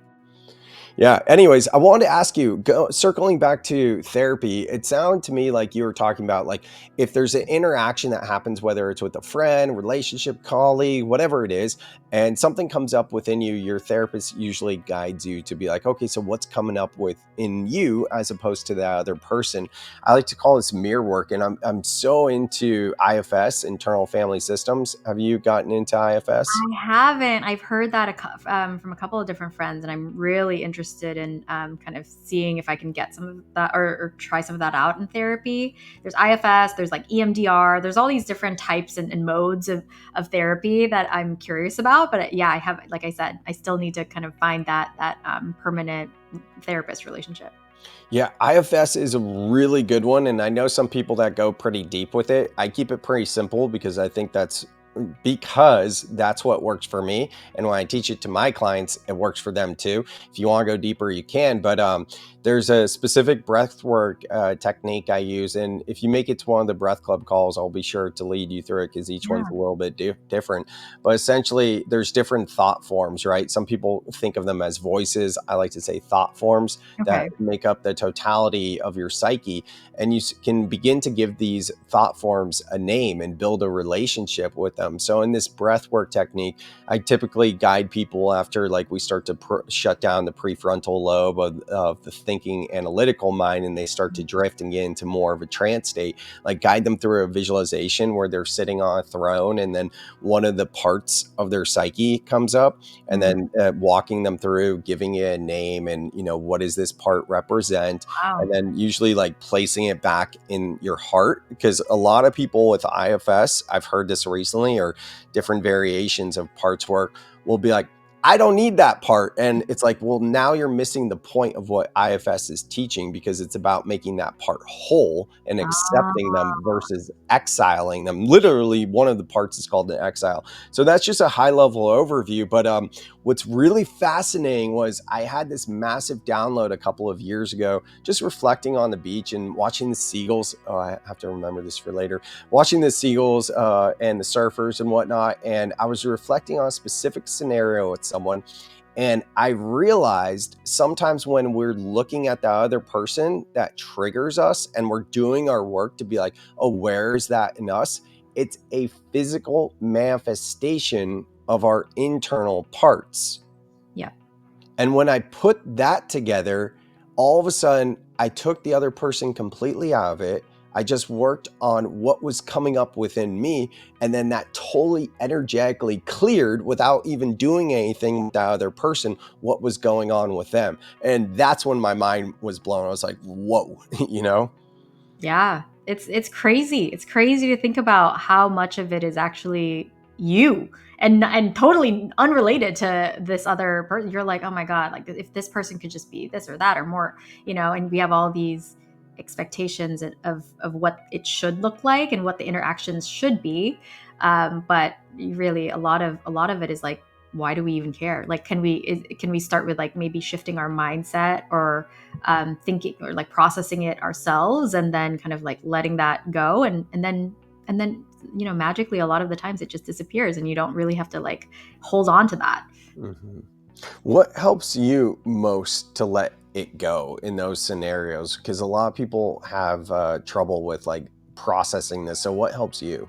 yeah. Anyways, I wanted to ask you, circling back to therapy, it sounded to me like you were talking about like if there's an interaction that happens, whether it's with a friend, relationship, colleague, whatever it is, and something comes up within you, your therapist usually guides you to be like, okay, so what's coming up within you as opposed to that other person? I like to call this mirror work, and I'm so into IFS, internal family systems. Have you gotten into IFS? I haven't. I've heard that from a couple of different friends, and I'm really interested in kind of seeing if I can get some of that, or try some of that out in therapy. There's IFS, there's like EMDR, there's all these different types and modes of therapy that I'm curious about. But yeah, I have, like I said, I still need to kind of find that permanent therapist relationship. Yeah, IFS is a really good one. And I know some people that go pretty deep with it. I keep it pretty simple because I think that's what works for me. And when I teach it to my clients, it works for them too. If you want to go deeper, you can. But there's a specific breath work technique I use. And if you make it to one of the breath club calls, I'll be sure to lead you through it because each one's Yeah. a little bit different. But essentially, there's different thought forms, right? Some people think of them as voices. I like to say thought forms that Okay. make up the totality of your psyche. And you can begin to give these thought forms a name and build a relationship with them. So in this breath work technique, I typically guide people after like we start to shut down the prefrontal lobe of the thinking analytical mind, and they start to drift and get into more of a trance state, like guide them through a visualization where they're sitting on a throne, and then one of the parts of their psyche comes up, and Mhm. then walking them through, giving it a name, and what does this part represent, and Wow. then usually like placing it back in your heart, because a lot of people with IFS, I've heard this recently, or different variations of parts work, will be like, I don't need that part. And it's like, well, now you're missing the point of what IFS is teaching, because it's about making that part whole and accepting Ah, them versus exiling them. Literally, one of the parts is called an exile. So that's just a high level overview. But what's really fascinating was I had this massive download a couple of years ago, just reflecting on the beach and watching the seagulls. Oh, I have to remember this for later. Watching the seagulls and the surfers and whatnot. And I was reflecting on a specific scenario with someone. And I realized sometimes when we're looking at the other person, that triggers us and we're doing our work to be like, oh, where is that in us? It's a physical manifestation of our internal parts. yeah. And when I put that together, all of a sudden, I took the other person completely out of it. I just worked on what was coming up within me. And then that totally energetically cleared without even doing anything with that other person, what was going on with them. And that's when my mind was blown. I was like, whoa, you know? Yeah, it's crazy. It's crazy to think about how much of it is actually you, and totally unrelated to this other person. You're like, oh my god, like if this person could just be this or that or more, and we have all these expectations of what it should look like and what the interactions should be. But really, a lot of it is like, why do we even care? Like, can we start with like maybe shifting our mindset, or thinking, or like processing it ourselves, and then kind of like letting that go, and then magically a lot of the times it just disappears, and you don't really have to like hold on to that. Mhm. What helps you most to let it go in those scenarios? Because a lot of people have trouble with like processing this. So what helps you?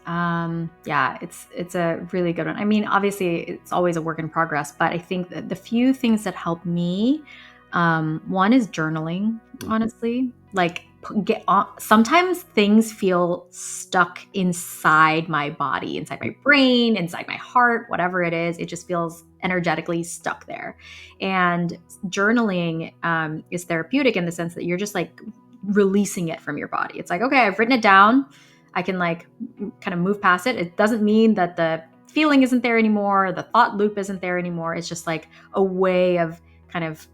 Yeah, it's a really good one. I mean, obviously, it's always a work in progress, but I think that the few things that help me, one is journaling. Honestly, like get on. Sometimes things feel stuck inside my body, inside my brain, inside my heart, whatever it is. It just feels energetically stuck there, and journaling is therapeutic in the sense that you're just like releasing it from your body. It's like, okay, I've written it down. I can like kind of move past it. It doesn't mean that the feeling isn't there anymore, the thought loop isn't there anymore. It's just like a way of kind of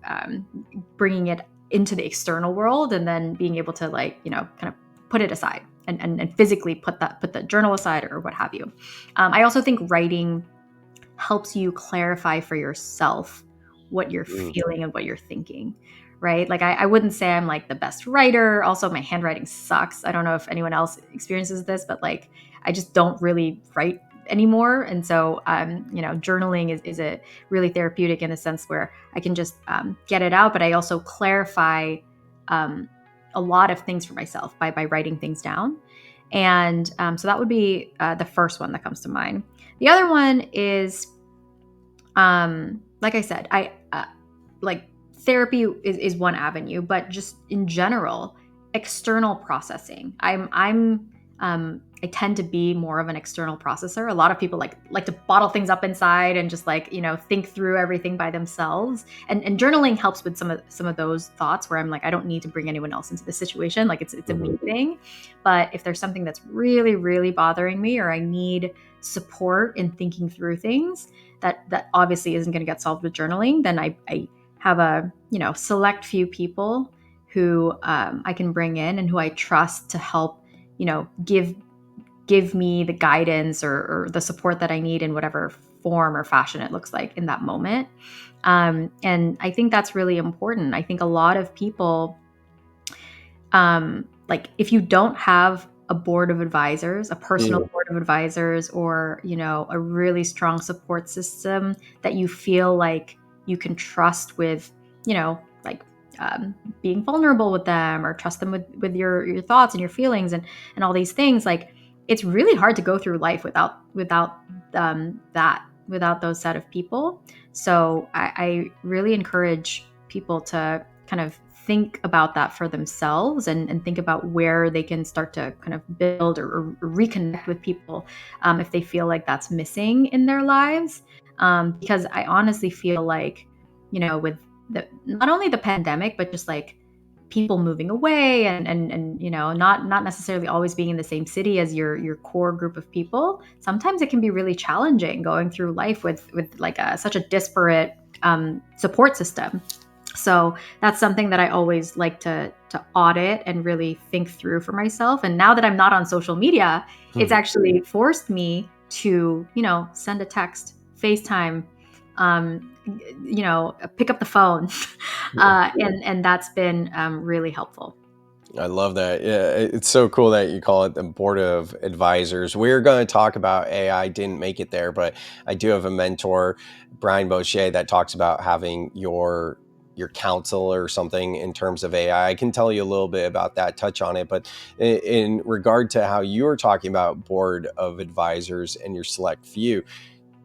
bringing it into the external world, and then being able to like, kind of put it aside and physically put the journal aside or what have you. I also think writing helps you clarify for yourself what you're feeling and what you're thinking, right? Like I wouldn't say I'm like the best writer. Also, my handwriting sucks. I don't know if anyone else experiences this, but like I just don't really write anymore. And so, journaling is a really therapeutic in a sense where I can just get it out, but I also clarify a lot of things for myself by writing things down. And so that would be the first one that comes to mind. The other one is, like I said, I like therapy is one avenue, but just in general, external processing. I tend to be more of an external processor. A lot of people like to bottle things up inside and just like, think through everything by themselves. And journaling helps with some of those thoughts where I'm like, I don't need to bring anyone else into the situation. Like it's a me thing. But if there's something that's really, really bothering me, or I need support in thinking through things that obviously isn't going to get solved with journaling, then I have a select few people who I can bring in and who I trust to help give me the guidance or the support that I need in whatever form or fashion it looks like in that moment. And I think that's really important. I think a lot of people, like if you don't have a board of advisors, a personal board of advisors, or a really strong support system that you feel like you can trust with, like being vulnerable with them, or trust them with your thoughts and your feelings and all these things, like it's really hard to go through life without those set of people. So I really encourage people to kind of think about that for themselves, and think about where they can start to kind of build or reconnect with people if they feel like that's missing in their lives. Because I honestly feel like, with not only the pandemic, but just like people moving away, and not necessarily always being in the same city as your core group of people, sometimes it can be really challenging going through life with like such a disparate support system. So that's something that I always like to audit and really think through for myself. And now that I'm not on social media, it's actually forced me to, send a text, FaceTime, pick up the phone, and that's been really helpful. I love that. Yeah, it's so cool that you call it the board of advisors. We're going to talk about AI. Didn't make it there, but I do have a mentor, Brian Bochet, that talks about having your counsel or something in terms of AI. I can tell you a little bit about that, touch on it, but in regard to how you were talking about board of advisors and your select few,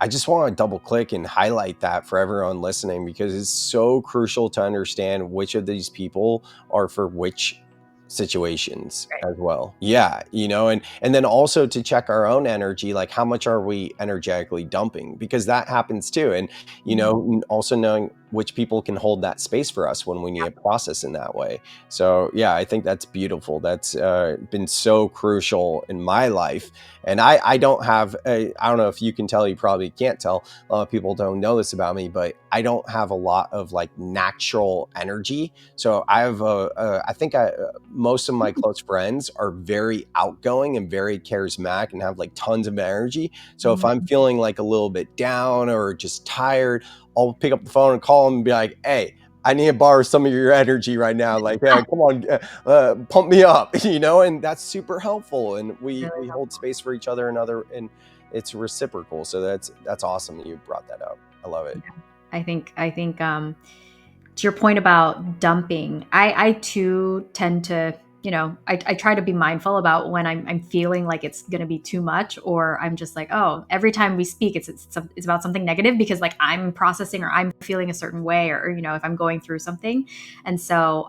I just want to double click and highlight that for everyone listening, because it's so crucial to understand which of these people are for which situations Right. as well. Yeah, and then also to check our own energy, like how much are we energetically dumping, because that happens too. And also knowing which people can hold that space for us when we need to process in that way. So yeah, I think that's beautiful. That's been so crucial in my life. And I don't have I don't know if you can tell, you probably can't tell, a lot of people don't know this about me, but I don't have a lot of like natural energy. So I have I think most of my close friends are very outgoing and very charismatic and have like tons of energy. So if I'm feeling like a little bit down or just tired, I'll pick up the phone and call them and be like, hey, I need to borrow some of your energy right now. Like, come on, pump me up, and that's super helpful. And we Really hold helpful. space for each other, and it's reciprocal. So that's awesome that you brought that up. I love it. I think to your point about dumping, I too tend to, I try to be mindful about when I'm feeling like it's going to be too much, or I'm just like, oh, every time we speak, it's about something negative because like I'm processing or I'm feeling a certain way, or, if I'm going through something. And so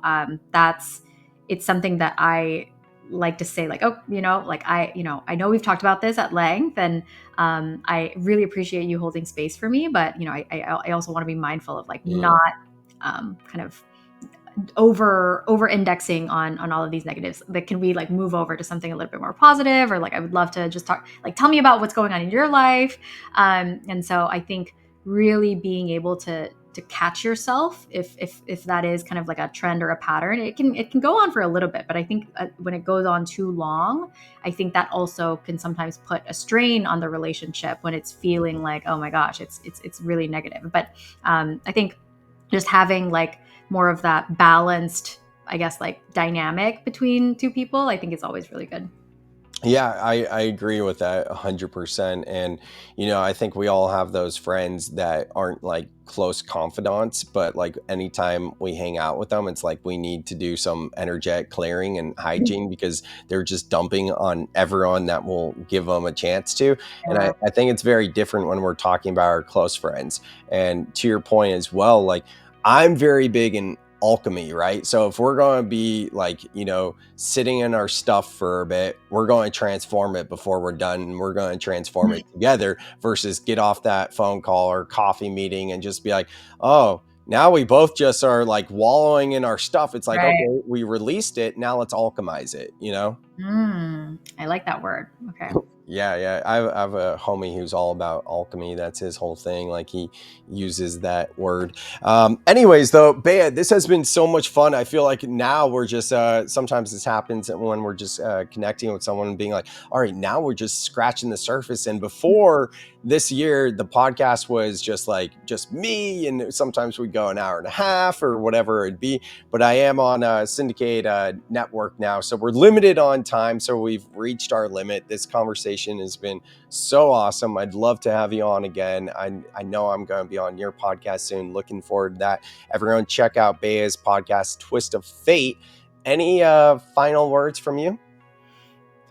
it's something that I like to say, like, oh, like I know we've talked about this at length, and I really appreciate you holding space for me, but I also want to be mindful of like not kind of over indexing on all of these negatives. But can we like move over to something a little bit more positive, or like I would love to just talk, like tell me about what's going on in your life. And so I think really being able to catch yourself if that is kind of like a trend or a pattern, it can go on for a little bit, but I think when it goes on too long, I think that also can sometimes put a strain on the relationship when it's feeling like, oh my gosh, it's really negative. But I think just having like more of that balanced, I guess, like dynamic between two people, I think it's always really good. Yeah, I agree with that 100%. And, I think we all have those friends that aren't like close confidants, but like anytime we hang out with them, it's like we need to do some energetic clearing and hygiene because they're just dumping on everyone that will give them a chance to. And Yeah. I think it's very different when we're talking about our close friends. And to your point as well, like I'm very big in alchemy, right? So if we're going to be like, sitting in our stuff for a bit, we're going to transform it before we're done. And we're going to transform it together versus get off that phone call or coffee meeting and just be like, oh, now we both just are like wallowing in our stuff. It's like, Right. okay, we released it. Now let's alchemize it, I like that word. Okay. Yeah. I have a homie who's all about alchemy. That's his whole thing. Like he uses that word. Anyways, though, Bea, this has been so much fun. I feel like now we're just, sometimes this happens when we're just connecting with someone and being like, all right, now we're just scratching the surface. And before this year, the podcast was just me. And sometimes we'd go an hour and a half or whatever it'd be. But I am on a syndicate network now. So we're limited on time. So we've reached our limit. This conversation has been so awesome. I'd love to have you on again. I know I'm going to be on your podcast soon. Looking forward to that. Everyone check out Bea's podcast, Twist of Fate. Any final words from you?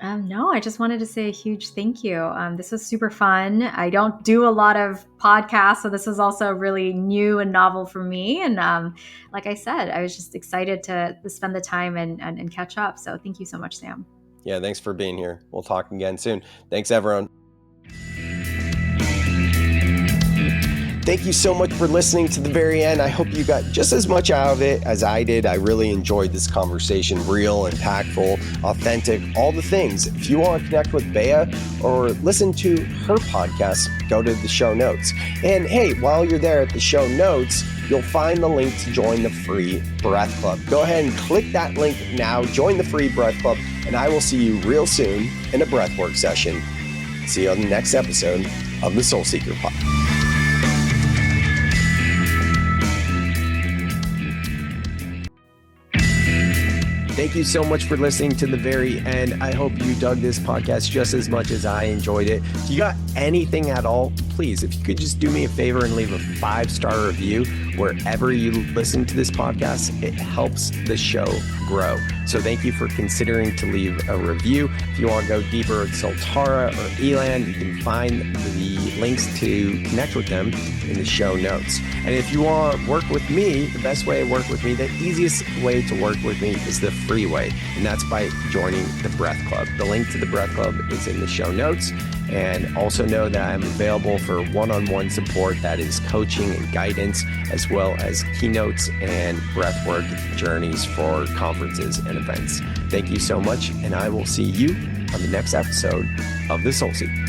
No, I just wanted to say a huge thank you. This was super fun. I don't do a lot of podcasts, so this was also really new and novel for me. And like I said, I was just excited to spend the time and catch up. So thank you so much, Sam. Yeah, thanks for being here. We'll talk again soon. Thanks, everyone. Thank you so much for listening to the very end. I hope you got just as much out of it as I did. I really enjoyed this conversation. Real, impactful, authentic, all the things. If you want to connect with Bea or listen to her podcast, go to the show notes. And hey, while you're there at the show notes, you'll find the link to join the free Breath Club. Go ahead and click that link now. Join the free Breath Club, and I will see you real soon in a breathwork session. See you on the next episode of the Soul Seeker Podcast. Thank you so much for listening to the very end. I hope you dug this podcast just as much as I enjoyed it. If you got anything at all, please, if you could just do me a favor and leave a 5-star review wherever you listen to this podcast, it helps the show grow. So thank you for considering to leave a review. If you want to go deeper with Soltara or Elan, you can find the links to connect with them in the show notes. And if you want to work with me, the best way to work with me, the easiest way to work with me is the free way, and that's by joining the Breath Club. The link to the Breath Club is in the show notes. And also know that I'm available for one-on-one support, that is coaching and guidance, as well as keynotes and breathwork journeys for conferences and events. Thank you so much, and I will see you on the next episode of The Soul Seeker.